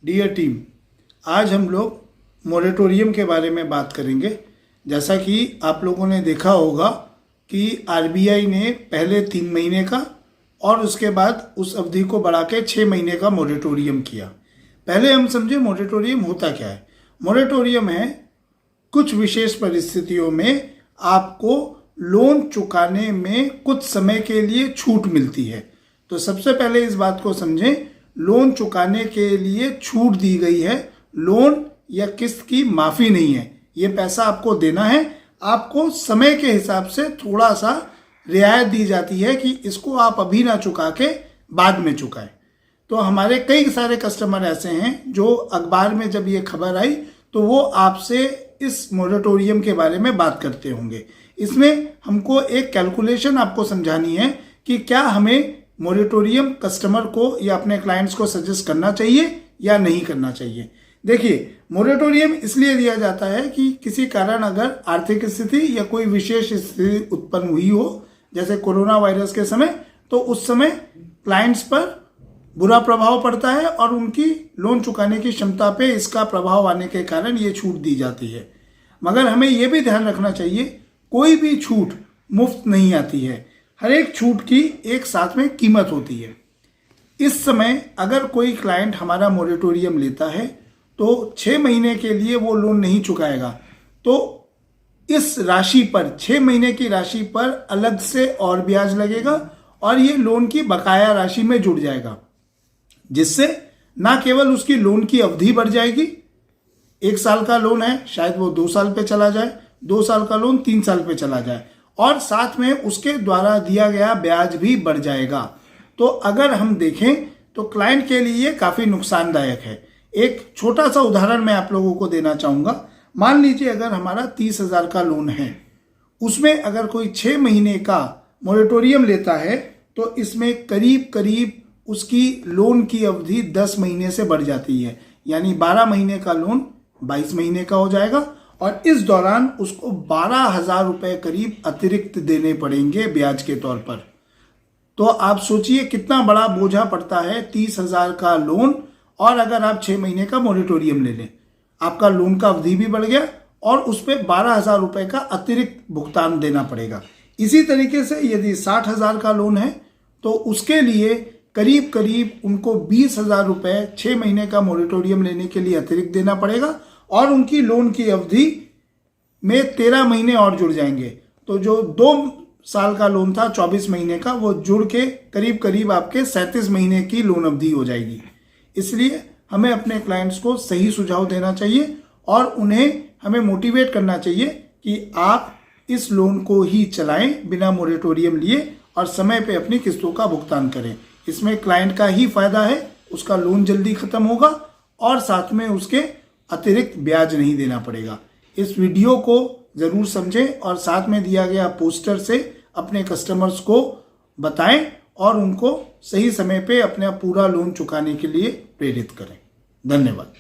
Dear team, आज हम लोग मोरेटोरियम के बारे में बात करेंगे। जैसा कि आप लोगों ने देखा होगा कि आरबीआई ने पहले 3 महीने का और उसके बाद उस अवधि को बढ़ा के 6 महीने का मोरेटोरियम किया। पहले हम समझे मोरेटोरियम होता क्या है। मोरेटोरियम है कुछ विशेष परिस्थितियों में आपको लोन चुकाने में कुछ समय के लिए छूट मिलती है। तो सबसे पहले इस बात को समझें, लोन चुकाने के लिए छूट दी गई है, लोन या किस्त की माफ़ी नहीं है। ये पैसा आपको देना है, आपको समय के हिसाब से थोड़ा सा रियायत दी जाती है कि इसको आप अभी ना चुका के बाद में चुकाएं। तो हमारे कई सारे कस्टमर ऐसे हैं जो अखबार में जब ये खबर आई तो वो आपसे इस मोरेटोरियम के बारे में बात करते होंगे। इसमें हमको एक कैलकुलेशन आपको समझानी है कि क्या हमें मोरेटोरियम कस्टमर को या अपने क्लाइंट्स को सजेस्ट करना चाहिए या नहीं करना चाहिए। देखिए, मोरेटोरियम इसलिए दिया जाता है कि किसी कारण अगर आर्थिक स्थिति या कोई विशेष स्थिति उत्पन्न हुई हो, जैसे कोरोना वायरस के समय, तो उस समय क्लाइंट्स पर बुरा प्रभाव पड़ता है और उनकी लोन चुकाने की क्षमता पे इसका प्रभाव आने के कारण ये छूट दी जाती है। मगर हमें ये भी ध्यान रखना चाहिए, कोई भी छूट मुफ्त नहीं आती है, हर एक छूट की एक साथ में कीमत होती है। इस समय अगर कोई क्लाइंट हमारा मोरेटोरियम लेता है तो 6 महीने के लिए वो लोन नहीं चुकाएगा, तो इस राशि पर 6 महीने की राशि पर अलग से और ब्याज लगेगा और ये लोन की बकाया राशि में जुड़ जाएगा, जिससे ना केवल उसकी लोन की अवधि बढ़ जाएगी, 1 साल का लोन है शायद वो 2 साल पे चला जाए, 2 साल का लोन 3 साल पे चला जाए, और साथ में उसके द्वारा दिया गया ब्याज भी बढ़ जाएगा। तो अगर हम देखें तो क्लाइंट के लिए काफ़ी नुकसानदायक है। एक छोटा सा उदाहरण मैं आप लोगों को देना चाहूँगा। मान लीजिए अगर हमारा 30,000 का लोन है, उसमें अगर कोई 6 महीने का मोरेटोरियम लेता है तो इसमें करीब करीब उसकी लोन की अवधि 10 महीने से बढ़ जाती है, यानी 12 महीने का लोन 22 महीने का हो जाएगा और इस दौरान उसको 12,000 रुपये करीब अतिरिक्त देने पड़ेंगे ब्याज के तौर पर। तो आप सोचिए कितना बड़ा बोझा पड़ता है 30,000 का लोन, और अगर आप 6 महीने का मोरेटोरियम ले लें, आपका लोन का अवधि भी बढ़ गया और उस पर 12,000 रुपये का अतिरिक्त भुगतान देना पड़ेगा। इसी तरीके से यदि 60,000 का लोन है तो उसके लिए करीब करीब उनको 20,000 रुपये 6 महीने का मोरेटोरियम लेने के लिए अतिरिक्त देना पड़ेगा और उनकी लोन की अवधि में 13 महीने और जुड़ जाएंगे। तो जो 2 साल का लोन था 24 महीने का, वो जुड़ के करीब करीब आपके 37 महीने की लोन अवधि हो जाएगी। इसलिए हमें अपने क्लाइंट्स को सही सुझाव देना चाहिए और उन्हें हमें मोटिवेट करना चाहिए कि आप इस लोन को ही चलाएं बिना मोरेटोरियम लिए और समय पे अपनी किस्तों का भुगतान करें। इसमें क्लाइंट का ही फायदा है, उसका लोन जल्दी खत्म होगा और साथ में उसके अतिरिक्त ब्याज नहीं देना पड़ेगा। इस वीडियो को ज़रूर समझें और साथ में दिया गया पोस्टर से अपने कस्टमर्स को बताएं और उनको सही समय पे अपना पूरा लोन चुकाने के लिए प्रेरित करें। धन्यवाद।